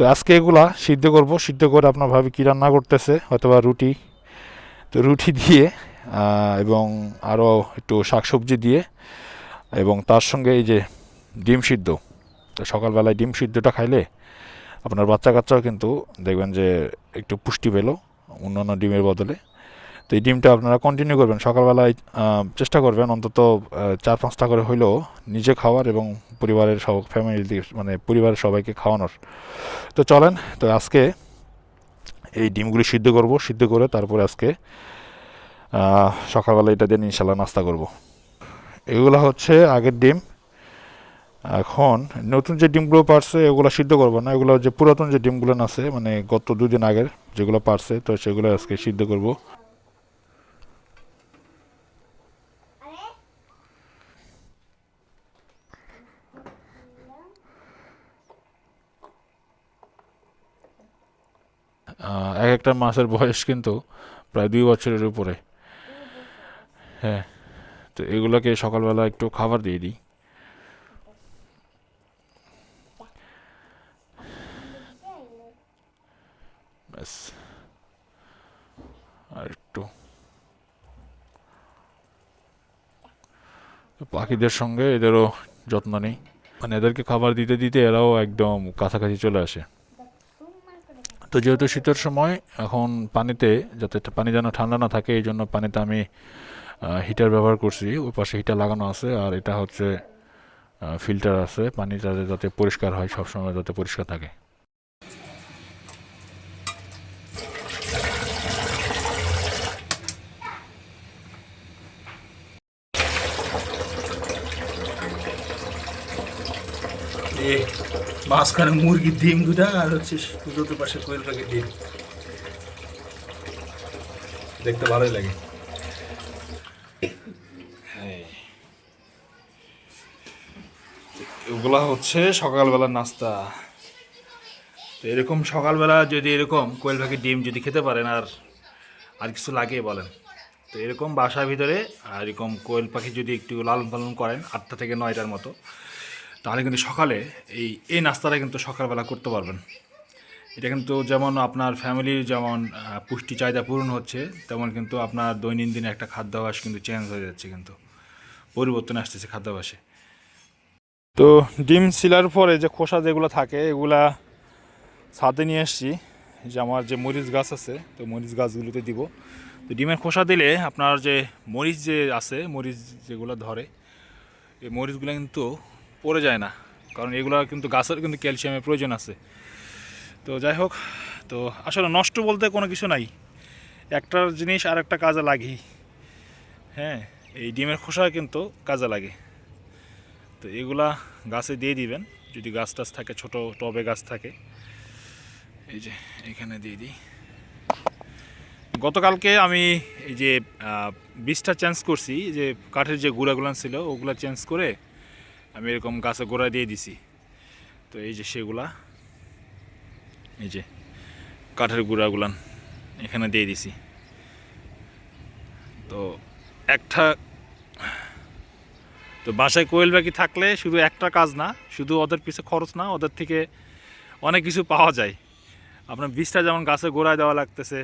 তো আজকে এগুলা সিদ্ধ করব, সিদ্ধ করে আপনার ভাবি কী রান্না করতেছে, হয়তোবা রুটি। তো রুটি দিয়ে এবং আরও একটু শাকসবজি দিয়ে এবং তার সঙ্গে এই যে ডিম সিদ্ধ। তো সকালবেলায় ডিম সিদ্ধটা খাইলে আপনার বাচ্চা কাচ্চাও কিন্তু দেখবেন যে একটু পুষ্টি পেলো অন্যান্য ডিমের বদলে। তো এই ডিমটা আপনারা কন্টিনিউ করবেন সকালবেলায়, চেষ্টা করবেন অন্তত 4-5টা করে হইলেও নিজে খাওয়ার এবং পরিবারের সব ফ্যামিলি মানে পরিবারের সবাইকে খাওয়ানোর। তো চলেন, তো আজকে এই ডিমগুলি সিদ্ধ করব, সিদ্ধ করে তারপরে আজকে সকালবেলা এটা দিয়ে ইনশাল্লাহ নাস্তা করব। এগুলো হচ্ছে আগের ডিম। এখন নতুন যে ডিমগুলো পারছে এগুলো সিদ্ধ করবো না, এগুলো যে পুরাতন যে ডিমগুলো আছে মানে গত 2 দিন আগের যেগুলো পারছে, তো সেগুলো আজকে সিদ্ধ করব। এক একটা মাছের বয়স কিন্তু প্রায় 2 বছরের উপরে। হ্যাঁ, তো এগুলোকে সকালবেলা একটু খাবার দিয়ে দিই। ব্যাস, আর একটু পাখিদের সঙ্গে এদেরও যত্ন নেই, মানে এদেরকে খাবার দিতে দিতে এরাও একদম কাছাকাছি চলে আসে। তো যেহেতু শীতের সময় এখন পানিতে, যাতে পানি যেন ঠান্ডা না থাকে এই জন্য পানিতে আমি হিটার ব্যবহার করছি। ওই পাশে হিটার লাগানো আছে আর এটা হচ্ছে ফিল্টার আছে, পানিটা যাতে পরিষ্কার হয়, সবসময় যাতে পরিষ্কার থাকে। মাঝখানে মুরগির ডিম দুটা আর হচ্ছে চতুর্থ পাশে কোয়েল পাখির ডিম, দেখতে ভালোই লাগে। এগুলা হচ্ছে সকালবেলার নাস্তা। তো এরকম সকালবেলা যদি এরকম কোয়েল পাখির ডিম যদি খেতে পারেন, আর আর কিছু লাগে বলেন। তো এরকম বাসার ভিতরে আর এরকম কোয়েল পাখি যদি একটু লালন পালন করেন 8টা থেকে 9টার মতো, তাহলে কিন্তু সকালে এই নাস্তাটা কিন্তু সকালবেলা করতে পারবেন। এটা কিন্তু যেমন আপনার ফ্যামিলির যেমন পুষ্টি চাহিদা পূরণ হচ্ছে, তেমন কিন্তু আপনার দৈনন্দিন একটা খাদ্যাভ্যাস কিন্তু চেঞ্জ হয়ে যাচ্ছে, কিন্তু পরিবর্তন আসতেছে খাদ্যাভ্যাসে। তো ডিম সিলার পরে যে খোসা যেগুলো থাকে এগুলা ছাদে নিয়ে এসছি, যে আমার যে মরিচ গাছ আছে, তো মরিচ গাছগুলোতে দিব। তো ডিমের খোসা দিলে আপনার যে মরিচ যে আছে, মরিচ যেগুলো ধরে, এই মরিচগুলো কিন্তু পড়ে যায় না, কারণ এগুলো কিন্তু গাছের কিন্তু ক্যালসিয়ামের প্রয়োজন আছে। তো যাই হোক, তো আসলে নষ্ট বলতে কোনো কিছু নাই, একটা জিনিস আর একটা কাজে লাগেই। হ্যাঁ, এই ডিমের খোসা কিন্তু কাজে লাগে। তো এগুলা গাছে দিয়ে দিবেন যদি গাছ টাছ থাকে, ছোটো টবে গাছ থাকে। এই যে এখানে দিয়ে দিই। গতকালকে আমি এই যে বীজটা চেঞ্জ করছি, যে কাঠের যে গুঁড়াগুলো ছিল ওগুলো চেঞ্জ করে আমি এরকম গাছে গোড়া দিয়ে দিছি। তো এই যে সেগুলা, এই যে কাঠের গুঁড়াগুলান এখানে দিয়ে দিছি। তো একটা, তো বাসায় কোয়েল পাখি থাকলে শুধু একটা কাজ না, শুধু ওদের পিছে খরচ না, ওদের থেকে অনেক কিছু পাওয়া যায়। আপনার বীজটা যেমন গাছে গোড়ায় দেওয়া লাগতেছে,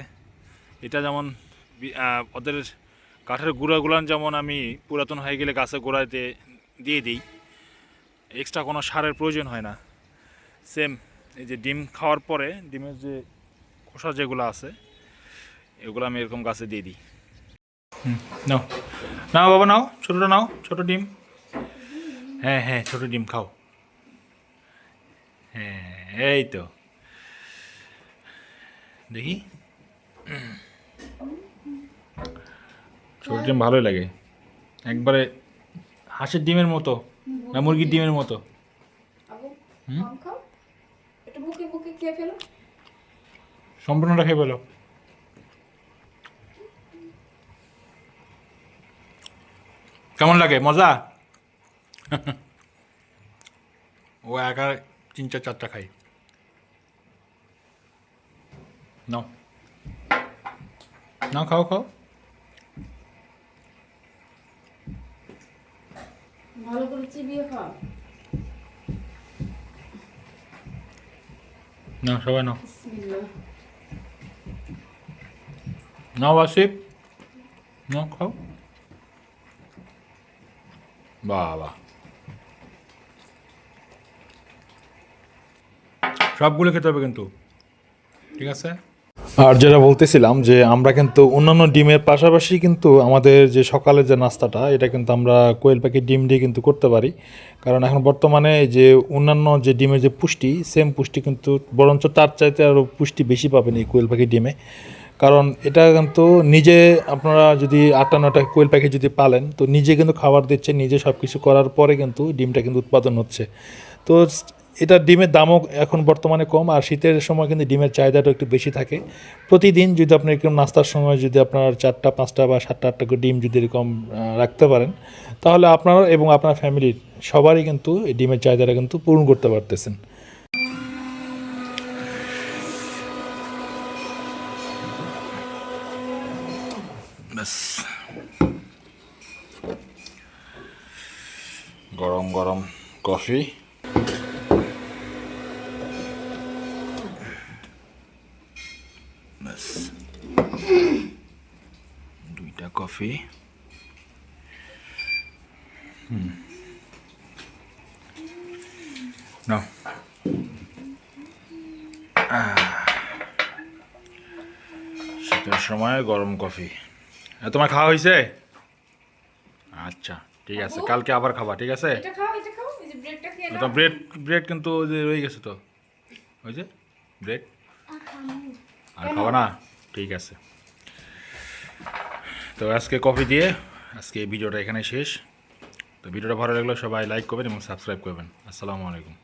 এটা যেমন ওদের কাঠের গুঁড়াগুলান যেমন আমি পুরাতন হয়ে গেলে গাছে গোড়ায় দিয়ে দিই, এক্সট্রা কোনো সারের প্রয়োজন হয় না। সেম এই যে ডিম খাওয়ার পরে ডিমের যে খোসা যেগুলো আছে এগুলো আমি এরকম গাছে দিয়ে দিই। নাও নাও বাবা, নাও ছোটোটা, নাও ছোটো ডিম। হ্যাঁ হ্যাঁ, ছোটো ডিম খাও। হ্যাঁ, এই তো দেখি, ছোটো ডিম ভালোই লাগে, একবারে হাঁসের ডিমের মতো না মুরগির ডিমের মতো। সম্পূর্ণটা খেয়ে বলো। কেমন লাগে, মজা? ও একা 3-4টা খাই। নাও নাও, খাও খাও। ভালো করে চিবিয়ে খাও। না সবাই নাও, বিসমিল্লাহ। নাও আসিফ, নাও খাও। বাবা, সবগুলো খেতে হবে কিন্তু, ঠিক আছে। আর যেটা বলতেছিলাম যে আমরা কিন্তু অন্যান্য ডিমের পাশাপাশি কিন্তু আমাদের যে সকালের যে নাস্তাটা এটা কিন্তু আমরা কোয়েল পাখির ডিম দিয়ে কিন্তু করতে পারি। কারণ এখন বর্তমানে যে অন্যান্য যে ডিমের যে পুষ্টি, সেম পুষ্টি কিন্তু বরঞ্চ তার চাইতে আরও পুষ্টি বেশি পাবেন এই কোয়েল পাখির ডিমে। কারণ এটা কিন্তু নিজে আপনারা যদি 8টা 9টা কোয়েল পাখি যদি পালেন, তো নিজে কিন্তু খাবার দিচ্ছে, নিজে সব কিছু করার পরে কিন্তু ডিমটা কিন্তু উৎপাদন হচ্ছে। তো এটা ডিমের দামও এখন বর্তমানে কম, আর শীতের সময় কিন্তু ডিমের চাহিদাটা একটু বেশি থাকে। প্রতিদিন যদি আপনি এরকম নাস্তার সময় যদি আপনার 4টা 5টা বা 7টা 8টা করে ডিম যদি এরকম রাখতে পারেন, তাহলে আপনার এবং আপনার ফ্যামিলির সবারই কিন্তু এই ডিমের চাহিদাটা কিন্তু পূরণ করতে পারতেছেন। ব্যাস, গরম গরম কফি। ব্যাস, 2টা কফি। নাও, শীতের সময় গরম কফি। তোমার খাওয়া হয়েছে? আচ্ছা ঠিক আছে, কালকে আবার খাবা, ঠিক আছে। এটা খাও, এটা খাও, এই যে ব্রেডটা খেয়ে ওটা নাও। ব্রেড, ব্রেড কিন্তু ওই যে রয়ে গেছে তো, ওই যে ব্রেড। আর খাবা না? ঠিক আছে। তো আজকে কফি দিয়ে আজকে এই ভিডিওটা এখানে শেষ। তো ভিডিওটা ভালো লাগলে সবাই লাইক করবেন এবং সাবস্ক্রাইব করবেন। আসসালামু আলাইকুম।